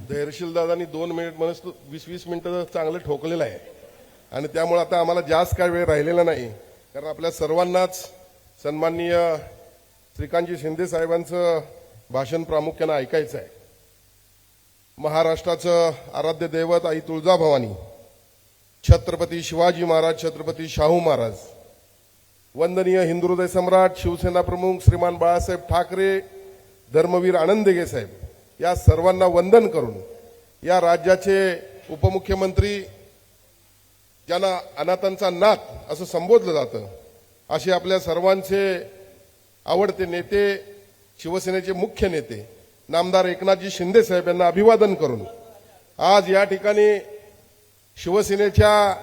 धैर्यशील दादांनी 2 मिनिट म्हणत 20-20 मिनिटं चांगलं ठोकलेलं आहे आणि त्यामुळे आता आम्हाला जास्त काय वेळ राहिलेला नाही, कारण आपल्या सर्वांनाच सन्माननीय श्रीकांतजी शिंदे साहेबांचं भाषण प्रामुख्याने ऐकायचं आहे। महाराष्ट्राचं आराध्य दैवत आई तुळजाभवानी, छत्रपती शिवाजी महाराज, छत्रपती शाहू महाराज, वंदनीय हिंदू हृदय सम्राट शिवसेना प्रमुख श्रीमान बाळासाहेब ठाकरे, धर्मवीर आनंद दिघे साहेब, या सर्वांना वंदन करून या राज्याचे उपमुख्यमंत्री, ज्यांना अनाथांचा नाथ असं संबोधलं जातं, असे आपल्या सर्वांचे आवडते नेते, शिवसेनेचे मुख्य नेते नामदार एकनाथजी शिंदे साहेब यांना अभिवादन करून आज या ठिकाणी शिवसेनेच्या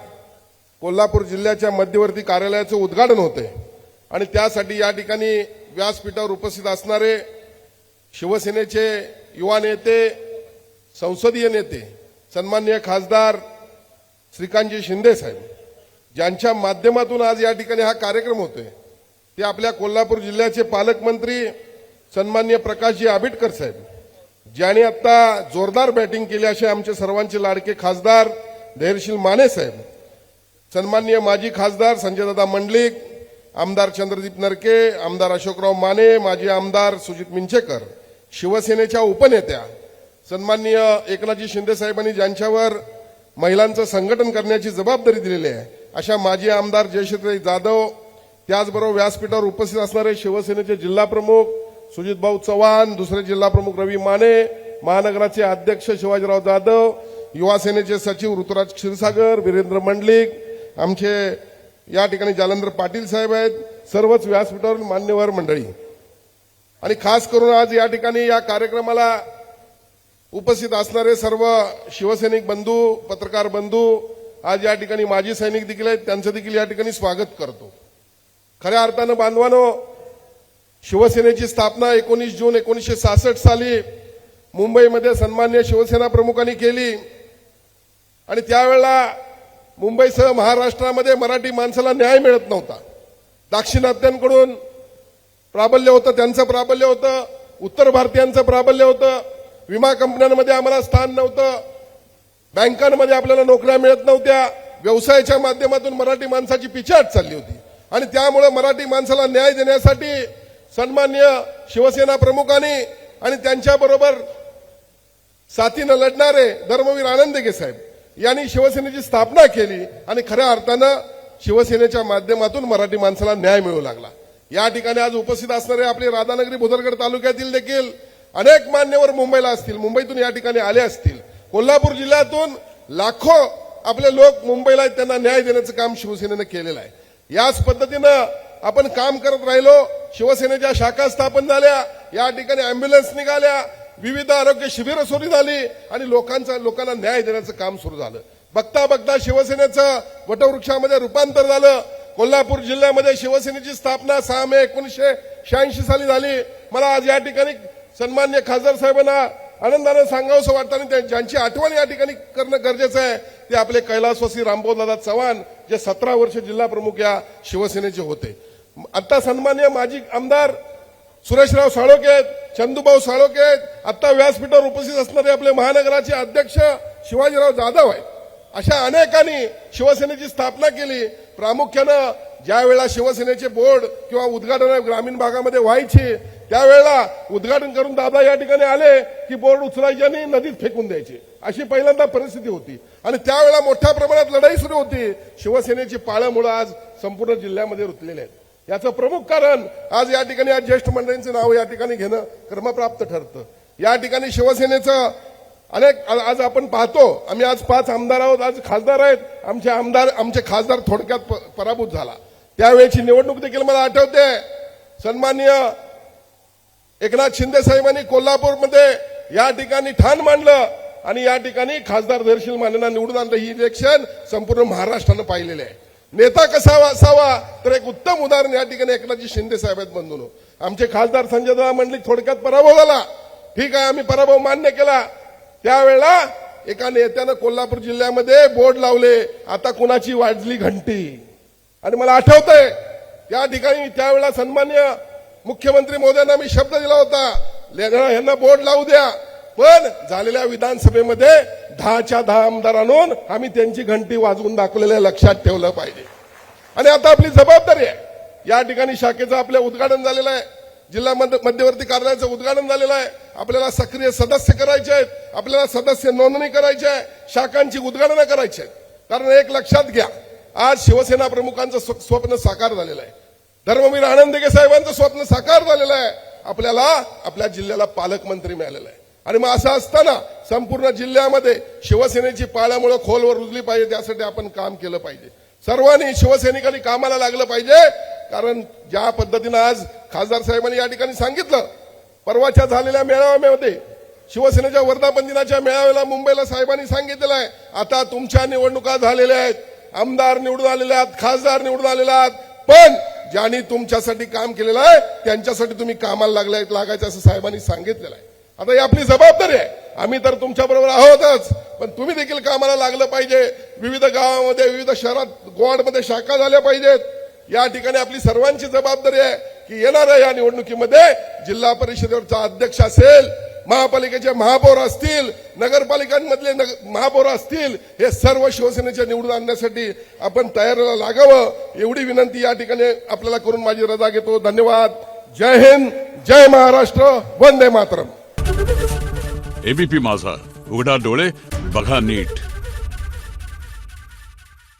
कोल्हापूर जिल्ह्याच्या मध्यवर्ती कार्यालयाचं उद्घाटन होते आणि त्यासाठी या ठिकाणी व्यासपीठावर उपस्थित असणारे शिवसेनेचे युवा नेते, संसदीय नेते, सन्माननीय खासदार श्रीकांतजी शिंदे साहेब, ज्यांच्या माध्यमातून आज या ठिकाणी हा कार्यक्रम होतोय, ते आपल्या कोल्हापूर जिल्ह्याचे पालकमंत्री सन्माननीय प्रकाशजी आबिटकर साहेब, ज्यांनी आता जोरदार बॅटिंग केली असे आमचे सर्वांचे लाडके खासदार धैर्यशील माने साहेब, सन्माननीय माजी खासदार संजयदादा मंडलिक, आमदार चंद्रदीप नरके, आमदार अशोकराव माने, माजी आमदार सुजित मिंचेकर, शिवसेनेच्या उपनेत्या सन्माननीय एकनाथजी शिंदे साहेबांनी ज्यांच्यावर महिलांचं संघटन करण्याची जबाबदारी दिलेली आहे, अशा माजी आमदार जयश्रीताई जाधव, त्याचबरोबर व्यासपीठावर उपस्थित असणारे शिवसेनेचे जिल्हा प्रमुख सुजित भाऊ चव्हाण, दुसरे जिल्हा प्रमुख रवी माने, महानगराचे अध्यक्ष शिवाजीराव जाधव, युवा सेनेचे सचिव ऋतुराज क्षीरसागर, वीरेंद्र मंडलिक, आमचे या ठिकाणी जालंधर पाटील साहेब आहेत, सर्वच व्यासपीठावर मान्यवर मंडळी आणि खास करून आज या ठिकाणी या कार्यक्रमाला उपस्थित असणारे सर्व शिवसैनिक बंधू, पत्रकार बंधू, आज या ठिकाणी माजी सैनिक देखील आहेत, त्यांचं देखील या ठिकाणी स्वागत करतो। खऱ्या अर्थानं बांधवानो, शिवसेनेची स्थापना 19 जून 1966 साली मुंबईमध्ये सन्माननीय शिवसेना प्रमुखांनी केली आणि त्यावेळेला मुंबईसह महाराष्ट्रामध्ये मराठी माणसाला न्याय मिळत नव्हता। दाक्षिणात्यांकडून प्राबल्य होतं, त्यांचं प्राबल्य होतं, उत्तर भारतीयांचं प्राबल्य होतं, विमा कंपन्यांमध्ये आम्हाला स्थान नव्हतं, बँकांमध्ये आपल्याला नोकऱ्या मिळत नव्हत्या, व्यवसायाच्या माध्यमातून मराठी माणसाची पिछाट चालली होती आणि त्यामुळे मराठी माणसाला न्याय देण्यासाठी सन्माननीय शिवसेना प्रमुखांनी आणि त्यांच्याबरोबर साथीनं लढणारे धर्मवीर आनंद दिघे साहेब यांनी शिवसेनेची स्थापना केली आणि खऱ्या अर्थानं शिवसेनेच्या माध्यमातून मराठी माणसाला न्याय मिळू लागला। या ठिकाणी आज उपस्थित असणारे आपले राधानगरी भुदरगड तालुक्यातील देखील अनेक मान्यवर मुंबईला असतील, मुंबईतून या ठिकाणी आले असतील, कोल्हापूर जिल्ह्यातून लाखो आपले लोक मुंबईला आहेत, त्यांना न्याय देण्याचं काम शिवसेनेनं केलेलं आहे। याच पद्धतीनं आपण काम करत राहिलो, शिवसेनेच्या शाखा स्थापन झाल्या, या ठिकाणी अँब्युलन्स निघाल्या, विविध आरोग्य शिबिरं सुरू झाली आणि लोकांना न्याय देण्याचं काम सुरू झालं। बघता बघता शिवसेनेचं वटवृक्षामध्ये रूपांतर झालं। कोल्हापूर जिल्ह्यामध्ये शिवसेनेची स्थापना 6 मे 1986 साली झाली। मला आज या ठिकाणी सन्माननीय खासदार साहेबांना आनंदानं सांगावंसं वाटतं आणि ज्यांची आठवण या ठिकाणी करणं गरजेचं आहे ते आपले कैलासवासी रामभाऊदादा चव्हाण, जे 17 वर्ष जिल्हा प्रमुख या शिवसेनेचे होते। आता सन्माननीय माजी आमदार सुरेशराव साळोखे आहेत, चंदूभाऊ साळोखे आहेत, आता व्यासपीठावर उपस्थित असणारे आपले महानगराचे अध्यक्ष शिवाजीराव जाधव आहेत। अशा अनेकांनी शिवसेनेची स्थापना केली। प्रामुख्यानं ज्या वेळेला शिवसेनेचे बोर्ड किंवा उद्घाटन ग्रामीण भागामध्ये व्हायची, त्यावेळेला उद्घाटन करून दादा या ठिकाणी आले की बोर्ड उचलायचे आणि नदीत फेकून द्यायचे, अशी पहिल्यांदा परिस्थिती होती आणि त्यावेळेला मोठ्या प्रमाणात लढाई सुरू होती। शिवसेनेची पाळंमुळं आज संपूर्ण जिल्ह्यामध्ये रुतलेले आहेत। याचं प्रमुख कारण आज या ठिकाणी आज ज्येष्ठ मंडळींचं नाव या ठिकाणी घेणं क्रमप्राप्त ठरतं। या ठिकाणी शिवसेनेचं अनेक आज आपण पाहतो, आम्ही आज 5 आमदार आहोत, आज खासदार आहेत, आमचे खासदार थोडक्यात पराभूत झाला। त्यावेळेची निवडणूक देखील मला आठवते, सन्माननीय एकनाथ शिंदे साहेबांनी कोल्हापूरमध्ये या ठिकाणी ठाण मांडलं आणि या ठिकाणी खासदार धैर्यशील मानेंना निवडून आणलं। ही इलेक्शन संपूर्ण महाराष्ट्रानं पाहिलेले आहे। नेता कसा असावा तर एक उत्तम उदाहरण या ठिकाणी एकनाथजी शिंदे साहेब आहेत। बंधूंनो, आमचे खासदार संजयदादा मंडलिक थोडक्यात पराभव झाला, ठीक आहे, आम्ही पराभव मान्य केला। त्यावेळेला एका नेत्यानं कोल्हापूर जिल्ह्यामध्ये बोर्ड लावले, आता कुणाची वाजली घंटी, आणि मला आठवतंय त्या ठिकाणी त्यावेळेला सन्मान्य मुख्यमंत्री महोदयांना मी शब्द दिला होता, यांना बोर्ड लावू द्या, पण झालेल्या विधानसभेमध्ये 10च्या 10 आमदार आणून आम्ही त्यांची घंटी वाजवून दाखवलेल्या लक्षात ठेवलं पाहिजे. आणि आता आपली जबाबदारी आहे. या ठिकाणी शाखेचं आपलं उद्घाटन झालेलं आहे, जिल्हा मध्यवर्ती कार्यालयाचं उद्घाटन झालेलं आहे. आपल्याला सक्रिय सदस्य करायचे आहेत, आपल्याला सदस्य नोंदणी करायची आहे, शाखांची उद्घाटनं करायची आहेत. कारण एक लक्षात घ्या, आज शिवसेना प्रमुखांचं स्वप्न साकार झालेलं आहे, धर्मवीर आनंदगे साहेबांचं स्वप्न साकार झालेलं आहे. आपल्याला आपल्या जिल्ह्याला पालकमंत्री मिळालेला आहे. आणि मग असं असताना संपूर्ण जिल्ह्यामध्ये शिवसेनेची पाळ्यामुळे खोलवर रुजली पाहिजे, त्यासाठी आपण काम केलं पाहिजे. सर्वांनी शिवसैनिकांनी कामाला लागलं पाहिजे. कारण ज्या पद्धतीनं आज खासदार साहेबांनी या ठिकाणी सांगितलं, परवाच्या झालेल्या मेळाव्यामध्ये शिवसेनेच्या वर्धापन दिनाच्या मेळाव्याला मुंबईला साहेबांनी सांगितलेलं आहे, आता तुमच्या निवडणुका झालेल्या आहेत, आमदार निवडून आलेले आहेत, खासदार निवडून आलेले आहेत, पण ज्यांनी तुमच्यासाठी काम केलेलं आहे त्यांच्यासाठी तुम्ही कामाला लागायचं असं साहेबांनी सांगितलेलं आहे. आता ही आपली जबाबदारी आहे. आम्ही तर तुमच्या बरोबर आहोतच, पण तुम्ही देखील कामाला लागलं पाहिजे. विविध गावामध्ये, विविध शहरात, वॉर्डमध्ये शाखा झाल्या पाहिजेत. या ठिकाणी आपली सर्वांची जबाबदारी आहे की येणाऱ्या या निवडणुकीमध्ये जिल्हा परिषदेवरचा अध्यक्ष असेल, महापालिकेचे महापौर असतील, नगरपालिकांमधले महापौर असतील, हे सर्व शिवसेनेच्या निवडून आणण्यासाठी आपण तयारीला लागावं, एवढी विनंती या ठिकाणी आपल्याला करून माझी रजा घेतो. धन्यवाद. जय हिंद, जय महाराष्ट्र, वंदे मातरम. एबीपी माझा, उघडा डोळे बघा नीट.